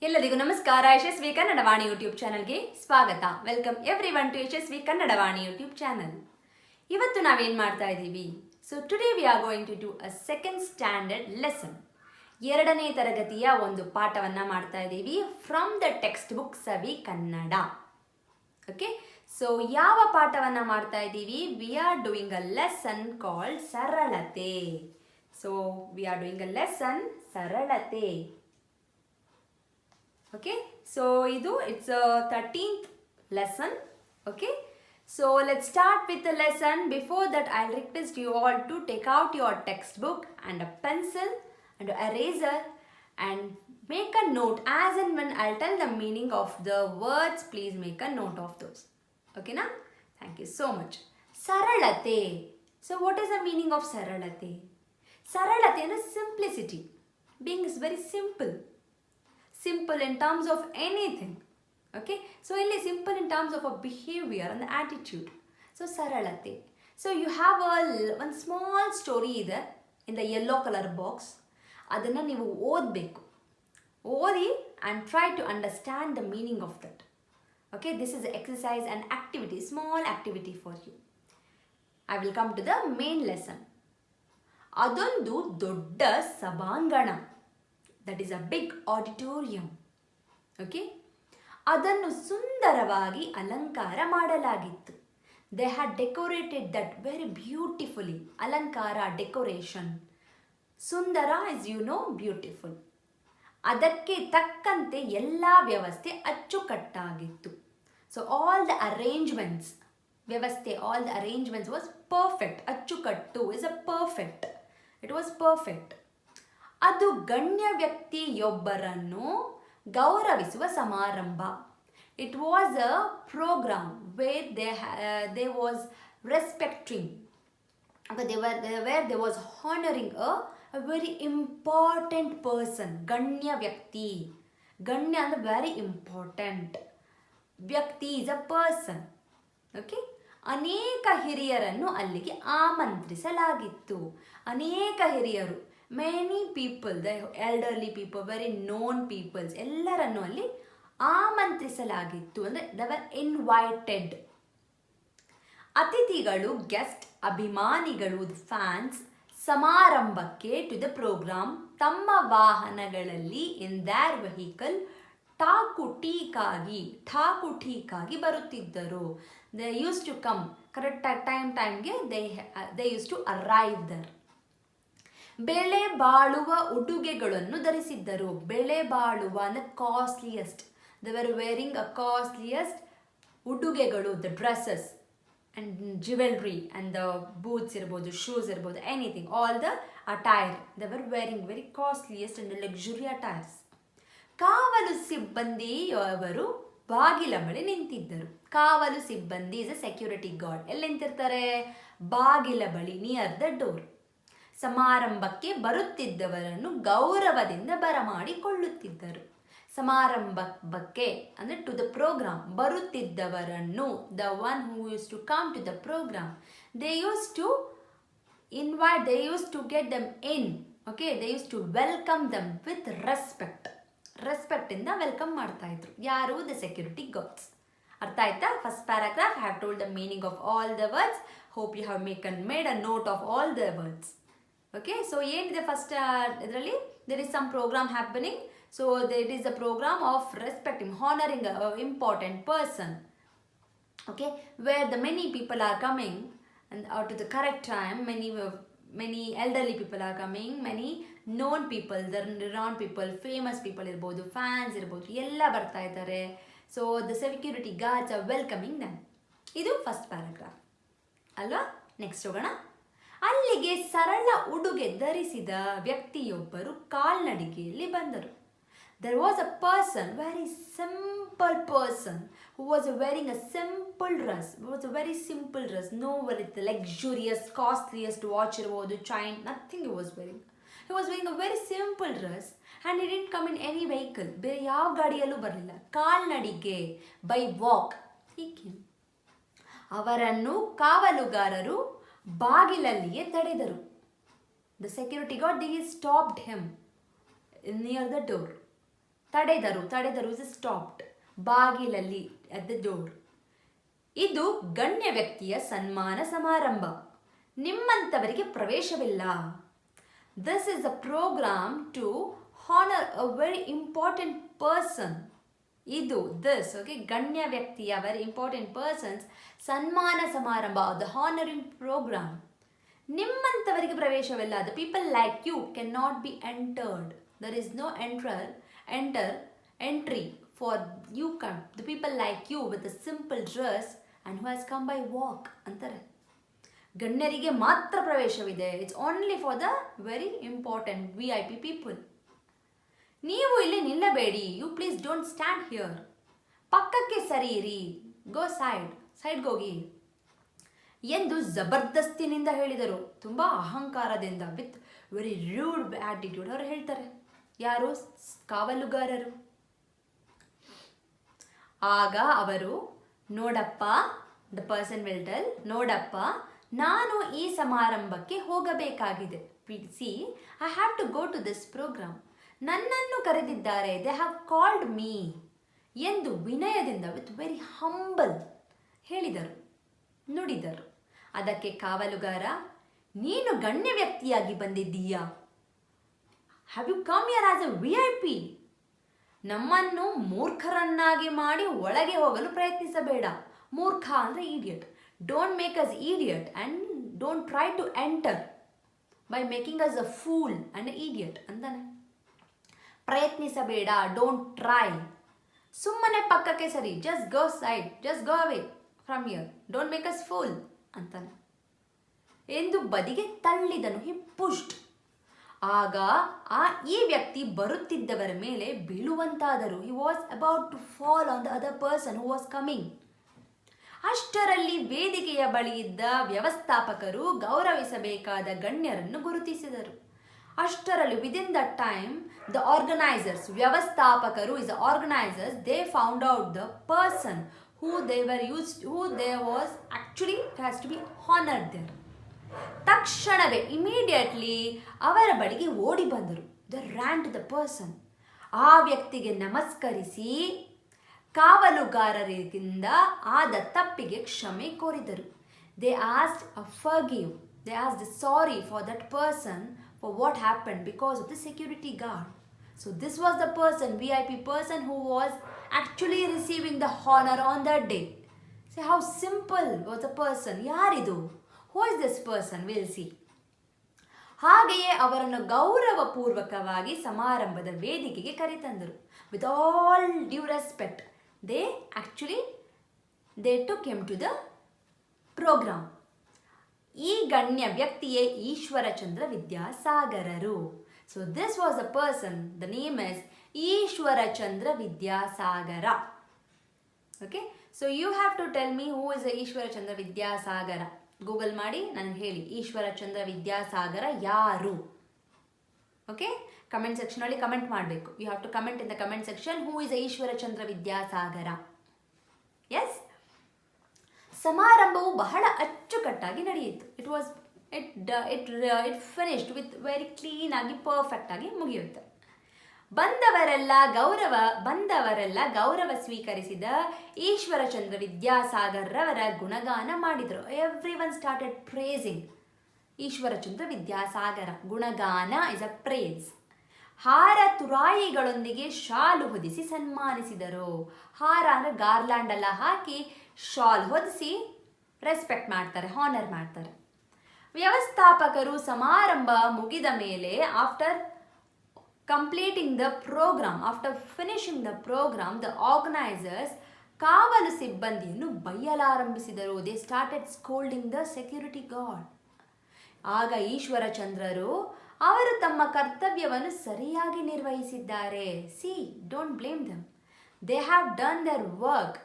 ಎಲ್ಲರಿಗೂ ನಮಸ್ಕಾರ. ಯಶಸ್ವಿ ಕನ್ನಡವಾಣಿ ಯೂಟ್ಯೂಬ್ ಚಾನಲ್ಗೆ ಸ್ವಾಗತ. Welcome everyone to Yashasvi Kannadavani YouTube channel. ಇವತ್ತು ನಾವೇನು ಮಾಡ್ತಾ ಇದ್ದೀವಿ? So today we are going to do a second standard lesson. ಎರಡನೇ ತರಗತಿಯ ಒಂದು ಪಾಠವನ್ನು ಮಾಡ್ತಾ ಇದ್ದೀವಿ from the textbook Savi Kannada. Okay, so ಯಾವ ಪಾಠವನ್ನು ಮಾಡ್ತಾ ಇದ್ದೀವಿ? We are doing a lesson called ಸರಳತೆ. So we are doing a lesson ಸರಳತೆ. Okay, so it's a 13th lesson. Okay, so let's start with the lesson. Before that, I'll request you all to take out your textbook and a pencil and an eraser and make a note. As and when I'll tell the meaning of the words, please make a note of those. Okay na? Thank you so much. Saralate. So what is the meaning of saralate? Saralate is simplicity. Being is very simple. Simple in terms of anything. Okay, so only simple in terms of a behavior and the attitude. So saralate. So you have one small story there in the yellow color box. Adanna ನೀವು ಓದಬೇಕು. ಓದಿ and try to understand the meaning of that. Okay, this is an exercise and activity, small activity for you. I will come to the main lesson. ಅದೊಂದು ದೊಡ್ಡ ಸಭಾಂಗಣ. That is a big auditorium. Okay, ಅದನ್ನು ಸುಂದರವಾಗಿ ಅಲಂಕಾರ ಮಾಡಲಾಗಿತ್ತು. They had decorated that very beautifully. ಅಲಂಕಾರ, decoration. Sundara is beautiful. ಅದಕ್ಕೆ ತಕ್ಕಂತೆ ಎಲ್ಲ ವ್ಯವಸ್ಥೆ ಅಚ್ಚುಕಟ್ಟಾಗಿತ್ತು. So all the arrangements, ವ್ಯವಸ್ಥೆ, all the arrangements was perfect. ಅಚ್ಚುಕಟ್ಟು is a perfect. It was perfect. ಅದು ಗಣ್ಯ ವ್ಯಕ್ತಿಯೊಬ್ಬರನ್ನು ಗೌರವಿಸುವ ಸಮಾರಂಭ. It was a program where they was respecting, they was honoring a very important person. ಗಣ್ಯ ವ್ಯಕ್ತಿ, ಗಣ್ಯ ಅಂದರೆ ವೆರಿ ಇಂಪಾರ್ಟೆಂಟ್. ವ್ಯಕ್ತಿ ಈಸ್ ಅ ಪರ್ಸನ್. ಓಕೆ, ಅನೇಕ ಹಿರಿಯರನ್ನು ಅಲ್ಲಿಗೆ ಆಮಂತ್ರಿಸಲಾಗಿತ್ತು. ಅನೇಕ ಹಿರಿಯರು, many people, the elderly people, very known peoples, ಎಲ್ಲರನ್ನು ಅಲ್ಲಿ ಆಮಂತ್ರಿಸಲಾಗಿತ್ತು. ಅಂದರೆ they were invited. ಅತಿಥಿಗಳು, ಗೆಸ್ಟ್, ಅಭಿಮಾನಿಗಳು, ಫ್ಯಾನ್ಸ್ ಸಮಾರಂಭಕ್ಕೆ ಟು ದ ಪ್ರೋಗ್ರಾಮ್ ತಮ್ಮ ವಾಹನಗಳಲ್ಲಿ ಇನ್ ದ್ಯಾರ್ ವೆಹಿಕಲ್ ಠಾಕುಟೀಕಾಗಿ ಬರುತ್ತಿದ್ದರು. They use to come correct ಟೈಮ್ಗೆ they use to arrive there. ಬೆಲೆ ಬಾಳುವ ಉಡುಗೆಗಳನ್ನು ಧರಿಸಿದ್ದರು. ಬೆಲೆ ಬಾಳುವ ಅಂದರೆ costliest. They were wearing a costliest ಉಡುಗೆಗಳು, the dresses and jewellery and the boots ಇರ್ಬೋದು, ಶೂಸ್ ಇರ್ಬೋದು, anything, all the attire. They were wearing very costliest and luxury attires. ಕಾವಲು ಸಿಬ್ಬಂದಿಯವರು ಬಾಗಿಲ ಬಳಿ ನಿಂತಿದ್ದರು. ಕಾವಲು ಸಿಬ್ಬಂದಿ ಇಸ್ ಅ ಸೆಕ್ಯೂರಿಟಿ ಗಾರ್ಡ್. ಎಲ್ಲಿ ನಿಂತಿರ್ತಾರೆ? ಬಾಗಿಲ ಬಳಿ, ನಿಯರ್ ದ ಡೋರ್. ಸಮಾರಂಭಕ್ಕೆ ಬರುತ್ತಿದ್ದವರನ್ನು ಗೌರವದಿಂದ ಬರಮಾಡಿಕೊಳ್ಳುತ್ತಿದ್ದರು. ಸಮಾರಂಭಕ್ಕೆ ಅಂದರೆ ಟು ದ ಪ್ರೋಗ್ರಾಮ್, ಬರುತ್ತಿದ್ದವರನ್ನು, the one who use to come to the programme, they use to invite, they use to get them in. Okay, they use to welcome them with respect. ರೆಸ್ಪೆಕ್ಟಿಂದ welcome ಮಾಡ್ತಾ ಇದ್ರು. ಯಾರು? The security guards. ಅರ್ಥ ಆಯ್ತಾ? First paragraph have told the meaning of all the words. Hope you have made a note of all the words. Okay, so ಏನಿದೆ first ಇದರಲ್ಲಿ? There is some program happening. So it is a program of respecting, honoring a important person. Okay, where the many people are coming and out to the correct time. Many elderly people are coming, many known people, the renowned people, famous people ಇರ್ಬೋದು, fans ಇರ್ಬೋದು, ಎಲ್ಲ ಬರ್ತಾ ಇದ್ದಾರೆ. So the security guards are welcoming them. ಇದು first paragraph ಅಲ್ವಾ? Next ಹೋಗೋಣ. ಅಲ್ಲಿಗೆ ಸರಳ ಉಡುಗೆ ಧರಿಸಿದ ವ್ಯಕ್ತಿಯೊಬ್ಬರು ಕಾಲ್ನಡಿಗೆಯಲ್ಲಿ ಬಂದರು. There was a person, very simple person, who was wearing a simple dress. It was a very simple dress. No very luxurious, costliest watch irbodu, chain, nothing he was wearing. He was wearing a very simple dress and he didn't come in any vehicle. ಬೇರೆ ಯಾವ ಗಾಡಿಯಲ್ಲೂ ಬರಲಿಲ್ಲ. ಕಾಲ್ನಡಿಗೆ, by walk he came. ಅವರನ್ನು ಕಾವಲುಗಾರರು ಬಾಗಿಲಲ್ಲಿಯೇ ತಡೆದರು. The security guard, they stopped him near the door. ತಡೆದರು is stopped, ಬಾಗಿಲಲ್ಲಿ ಅಟ್ ದ ಡೋರ್. ಇದು ಗಣ್ಯ ವ್ಯಕ್ತಿಯ ಸನ್ಮಾನ ಸಮಾರಂಭ, ನಿಮ್ಮಂಥವರಿಗೆ ಪ್ರವೇಶವಿಲ್ಲ. This is a programme to honour a very important person. ಇದು ಓಕೆ, ಗಣ್ಯ ವ್ಯಕ್ತಿಯ ವೆರಿ ಇಂಪಾರ್ಟೆಂಟ್ ಪರ್ಸನ್ಸ್ ಸನ್ಮಾನ ಸಮಾರಂಭ, ದ ಹಾನರಿಂಗ್ ಪ್ರೋಗ್ರಾಮ್. ನಿಮ್ಮಂಥವರಿಗೆ ಪ್ರವೇಶವಿಲ್ಲ. The people like you can not be entered. There is no entry for you come. The people like you with a simple dress and who has come by walk ಅಂತಾರೆ. ಗಣ್ಯರಿಗೆ ಮಾತ್ರ ಪ್ರವೇಶವಿದೆ. It's only for the very important VIP people. ನೀವು ಇಲ್ಲಿ ನಿಲ್ಲಬೇಡಿ. You please don't stand here. ಪಕ್ಕಕ್ಕೆ ಸರಿಯಿರಿ. ಗೋ ಸೈಡ್ಗೋಗಿ ಎಂದು ಜಬರ್ದಸ್ತಿನಿಂದ ಹೇಳಿದರು. ತುಂಬ ಅಹಂಕಾರದಿಂದ, ವಿತ್ ವೆರಿ ರೂಡ್ ಆಟಿಟ್ಯೂಡ್ ಅವರು ಹೇಳ್ತಾರೆ. ಯಾರು? ಕಾವಲುಗಾರರು. ಆಗ ಅವರು, ನೋಡಪ್ಪ, ದ ಪರ್ಸನ್ ವಿಲ್ ಟೆಲ್, ನೋಡಪ್ಪ, ನಾನು ಈ ಸಮಾರಂಭಕ್ಕೆ ಹೋಗಬೇಕಾಗಿದೆ. See, I have to go to this program. ನನ್ನನ್ನು ಕರೆದಿದ್ದಾರೆ. ದೇ ಹ್ಯಾವ್ ಕಾಲ್ಡ್ ಮೀ ಎಂದು ವಿನಯದಿಂದ ವಿತ್ ವೆರಿ ಹಂಬಲ್ ಹೇಳಿದರು, ನುಡಿದರು. ಅದಕ್ಕೆ ಕಾವಲುಗಾರ, ನೀನು ಗಣ್ಯ ವ್ಯಕ್ತಿಯಾಗಿ ಬಂದಿದ್ದೀಯಾ? Have you come here as a VIP? ನಮ್ಮನ್ನು ಮೂರ್ಖರನ್ನಾಗಿ ಮಾಡಿ ಒಳಗೆ ಹೋಗಲು ಪ್ರಯತ್ನಿಸಬೇಡ. ಮೂರ್ಖ ಅಂದರೆ idiot. Don't make us idiot and don't try to enter by making us a fool and idiot ಅಂತಾನೆ. ಪ್ರಯತ್ನಿಸಬೇಡ, ಡೋಂಟ್ ಟ್ರೈ. ಸುಮ್ಮನೆ ಪಕ್ಕಕ್ಕೆ ಸರಿ, just go side, just go away from here, don't make us fool ಅಂತಾನೆ ಎಂದು ಬದಿಗೆ ತಳ್ಳಿದನು. ಹಿ pushed. ಆಗ ಈ ವ್ಯಕ್ತಿ ಬರುತ್ತಿದ್ದವರ ಮೇಲೆ ಬೀಳುವಂತಾದರು. He was about to fall on the other person who was coming. ಅಷ್ಟರಲ್ಲಿ ವೇದಿಕೆಯ ಬಳಿ ಇದ್ದ ವ್ಯವಸ್ಥಾಪಕರು ಗೌರವಿಸಬೇಕಾದ ಗಣ್ಯರನ್ನು ಗುರುತಿಸಿದರು. ಅಷ್ಟರಲ್ಲಿ within the time the organisers, ವ್ಯವಸ್ಥಾಪಕರು is the organisers, they found out the person who there was actually has to be honored there. ತಕ್ಷಣವೇ ಇಮಿಡಿಯೇಟ್ಲಿ ಅವರ ಬಳಿಗೆ ಓಡಿ ಬಂದರು. The ran to the person. ಆ ವ್ಯಕ್ತಿಗೆ ನಮಸ್ಕರಿಸಿ ಕಾವಲುಗಾರರಿಂದ ಆದ ತಪ್ಪಿಗೆ ಕ್ಷಮೆ ಕೋರಿದರು. They asked a forgive. They asked sorry for that person for what happen because of the security guard. So this was the person, VIP person, who was actually receiving the honor on that day. See how simple was the person. ಯಾರಿದು? Who is this person? We'll see. ಹಾಗೆಯೇ ಅವರನ್ನು ಗೌರವಪೂರ್ವಕವಾಗಿ ಸಮಾರಂಭದ ವೇದಿಕೆಗೆ ಕರೆತಂದರು. With all due respect, they took him to the program. ಈ ಗಣ್ಯ ವ್ಯಕ್ತಿಯೇ Ishwarachandra ವಿದ್ಯಾಸಾಗರರು. So this was a person, the name is Ishwarachandra Vidyasagara. Okay, so you have to tell me who is Ishwarachandra Vidyasagara. Google ಮಾಡಿ ನನಗೆ ಹೇಳಿ, ಈಶ್ವರಚಂದ್ರ ವಿದ್ಯಾಸಾಗರ ಯಾರು? Okay, comment section ಅಲ್ಲಿ comment ಮಾಡಬೇಕು. You have to comment in the comment section who is Ishwarchandra Vidyasagar. Yes, ಸಮಾರಂಭವು ಬಹಳ ಅಚ್ಚುಕಟ್ಟಾಗಿ ನಡೆಯಿತು. It finished with very clean ಆಗಿ, ಪರ್ಫೆಕ್ಟ್ ಆಗಿ ಮುಗಿಯುತ್ತೆ. ಬಂದವರೆಲ್ಲ ಗೌರವ ಸ್ವೀಕರಿಸಿದ ಈಶ್ವರಚಂದ್ರ ವಿದ್ಯಾಸಾಗರ್ರವರ ಗುಣಗಾನ ಮಾಡಿದರು. Everyone started praising Ishwarchandra Vidyasagar. ಗುಣಗಾನ ಇಸ್ ಅ ಪ್ರೇಸ್. ಹಾರ ತುರಾಯಿಗಳೊಂದಿಗೆ ಶಾಲು ಹೊದಿಸಿ ಸನ್ಮಾನಿಸಿದರು. ಹಾರ ಅಂದರೆ ಗಾರ್ಲ್ಯಾಂಡ್ ಎಲ್ಲ ಹಾಕಿ ಶಾಲ್ ಹೊದಿಸಿ ರೆಸ್ಪೆಕ್ಟ್ ಮಾಡ್ತಾರೆ, ಹಾನರ್ ಮಾಡ್ತಾರೆ. ವ್ಯವಸ್ಥಾಪಕರು ಸಮಾರಂಭ ಮುಗಿದ ಮೇಲೆ after finishing the programme, the organisers ಕಾವಲು ಸಿಬ್ಬಂದಿಯನ್ನು ಬೈಯಲಾರಂಭಿಸಿದರು. They started scolding the security guard. ಆಗ ಈಶ್ವರಚಂದ್ರರು ಅವರು ತಮ್ಮ ಕರ್ತವ್ಯವನ್ನು ಸರಿಯಾಗಿ ನಿರ್ವಹಿಸಿದ್ದಾರೆ. See, don't blame them. They have done their work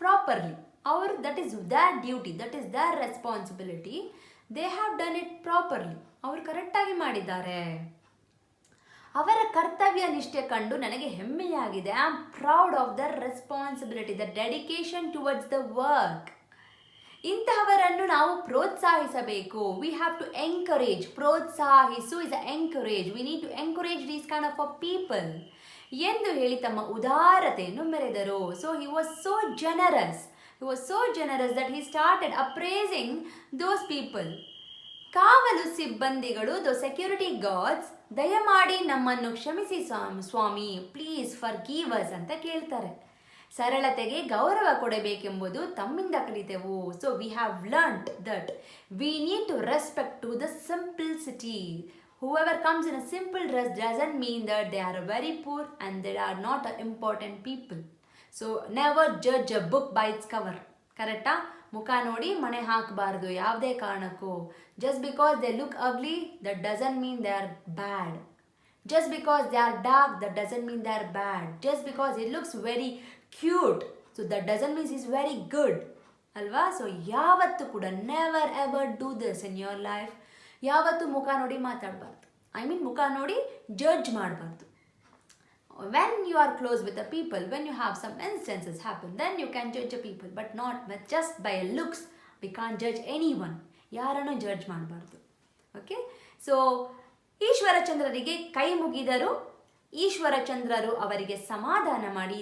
properly. ಅವರು, that is their duty, that is their responsibility. They have done it properly. ಅವರು ಕರೆಕ್ಟಾಗಿ ಮಾಡಿದ್ದಾರೆ. ಅವರ ಕರ್ತವ್ಯ ನಿಷ್ಠೆ ಕಂಡು ನನಗೆ ಹೆಮ್ಮೆಯಾಗಿದೆ. I am proud of their responsibility, the dedication towards the work. ಇಂತಹವರನ್ನು ನಾವು ಪ್ರೋತ್ಸಾಹಿಸಬೇಕು. We have to encourage. ಪ್ರೋತ್ಸಾಹಿಸು is encourage. We need to encourage these kind of people. ಎಂದು ಹೇಳಿ ತಮ್ಮ ಉದಾರತೆಯನ್ನು ಮೆರೆದರು. So he was so generous. He was so generous that he started appraising those people. ಕಾವಲು ಸಿಬ್ಬಂದಿಗಳು, ದ ಸೆಕ್ಯೂರಿಟಿ ಗಾರ್ಡ್ಸ್, ದಯಮಾಡಿ ನಮ್ಮನ್ನು ಕ್ಷಮಿಸಿ ಸ್ವಾಮಿ, ಪ್ಲೀಸ್ ಫಾರ್ ಗಿವ್ ಅಸ್ ಅಂತ ಕೇಳ್ತಾರೆ. ಸರಳತೆಗೆ ಗೌರವ ಕೊಡಬೇಕೆಂಬುದು ತಮ್ಮಿಂದ ಕಲಿತೆವು. So we have learned that we need to respect to the simplicity. Whoever comes in a simple dress doesn't mean that they are very poor and they are not important people. So never judge a book by its cover. ಕರೆಕ್ಟಾ? ಮುಖ ನೋಡಿ ಮಣೆ ಹಾಕಬಾರ್ದು ಯಾವುದೇ ಕಾರಣಕ್ಕೂ. Just because they look ugly, that doesn't mean they are bad. Just because they are dark, that doesn't mean they are bad. Just because it looks very cute, so that doesn't mean it's very good. ಅಲ್ವಾ? So ಯಾವತ್ತೂ ಕೂಡ never ever do this in your life. ಯಾವತ್ತೂ ಮುಖ ನೋಡಿ ಮಾತಾಡಬಾರ್ದು. ಮುಖ ನೋಡಿ judge ಮಾಡಬಾರ್ದು. When you are close with the people, when you have some instances happen, then you can judge the people, but not just by looks. We can't judge anyone. ಯಾರನ್ನು judge ಮಾಡಬಾರ್ದು. Okay, so ಈಶ್ವರಚಂದ್ರರಿಗೆ ಕೈ ಮುಗಿದರು. ಈಶ್ವರಚಂದ್ರರು ಅವರಿಗೆ ಸಮಾಧಾನ ಮಾಡಿ,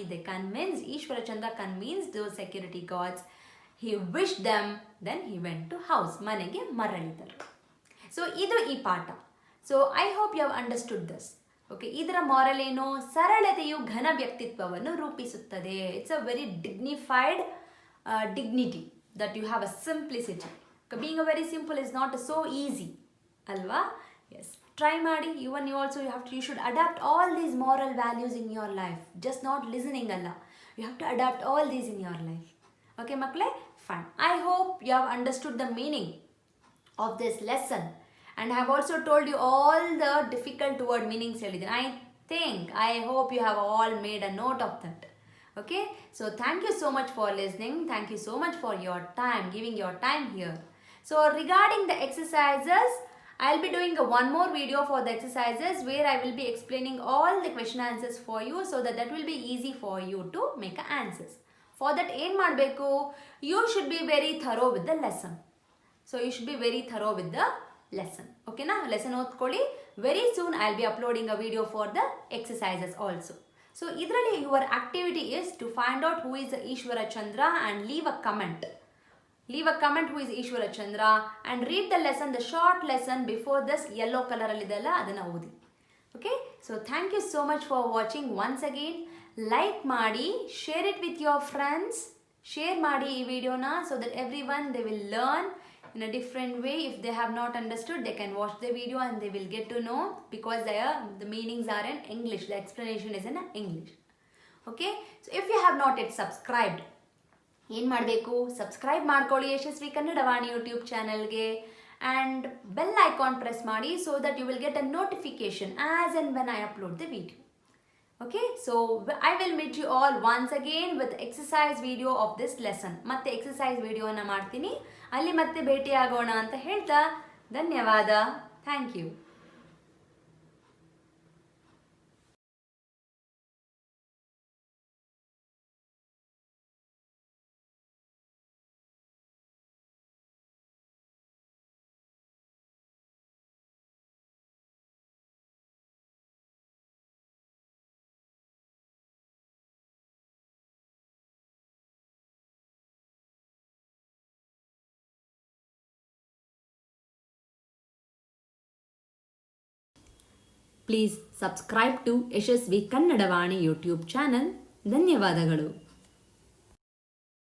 Ishwarchandra convince the security guards. He wish them, then he went to house, ಮನೆಗೆ ಮರಳಿದರು. ಸೊ ಇದು ಈ ಪಾಠ. So I hope you have understood this. Okay, ಇದರ ಮಾರಲ್ ಏನು? ಸರಳತೆಯು ಘನ ವ್ಯಕ್ತಿತ್ವವನ್ನು ರೂಪಿಸುತ್ತದೆ. It's a very dignified dignity that you have a simplicity. Being a very simple is not so easy ಅಲ್ವಾ? ಎಸ್, ಟ್ರೈ ಮಾಡಿ. Even you should adapt all these moral values in your life. Just not listening ಅಲ್ಲ, you have to adapt all these in your life. Okay ಮಕ್ಕಳೇ, fine. I hope you have understood the meaning of this lesson, and I have also told you all the difficult word meanings. I hope you have all made a note of that. Okay, so thank you so much for listening. Thank you so much for your time, giving your time here. So regarding the exercises, I'll be doing one more video for the exercises where I will be explaining all the question answers for you, so that will be easy for you to make answers. For that ಏನು ಮಾಡಬೇಕು? You should be very thorough with the lesson. So you should be very thorough with the lesson. Okay na? Lesson ಓದ್ಕೊಳ್ಳಿ. Very soon I'll be uploading a video for the exercises also. So ಇದರಲ್ಲಿ your activity is to find out who is Ishwara Chandra and leave a comment. Leave a comment who is Ishwara Chandra and read the lesson, the short lesson before this yellow color ಅಲ್ಲಿದೆಲ್ಲ ಅದನ್ನು ಓದಿ. Okay? So thank you so much for watching once again. Like ಮಾಡಿ, share it with your friends. Share ಮಾಡಿ ಈ ವಿಡಿಯೋನ, so that everyone they will learn in a different way. If they have not understood, they can watch the video and they will get to know, because the meanings are in English, the explanation is in English. Okay, so if you have not yet subscribed, ಏನು ಮಾಡಬೇಕು? Subscribe ಮಾಡ್ಕೊಳ್ಳಿ ಯಶಸ್ವಿ Kannadavani YouTube ಚಾನಲ್ಗೆ, and bell icon press ಮಾಡಿ, so that you will get a notification as and when I upload the video. Okay, so I will meet you all once again with exercise video of this lesson. ಮತ್ತೆ exercise videoನ ಮಾಡ್ತೀನಿ, ಅಲ್ಲಿ ಮತ್ತೆ ಭೇಟಿ ಆಗೋಣ ಅಂತ ಹೇಳ್ತಾ ಧನ್ಯವಾದ. Thank you. Please subscribe to Yashasvi Kannadavani YouTube channel. ಧನ್ಯವಾದಗಳು.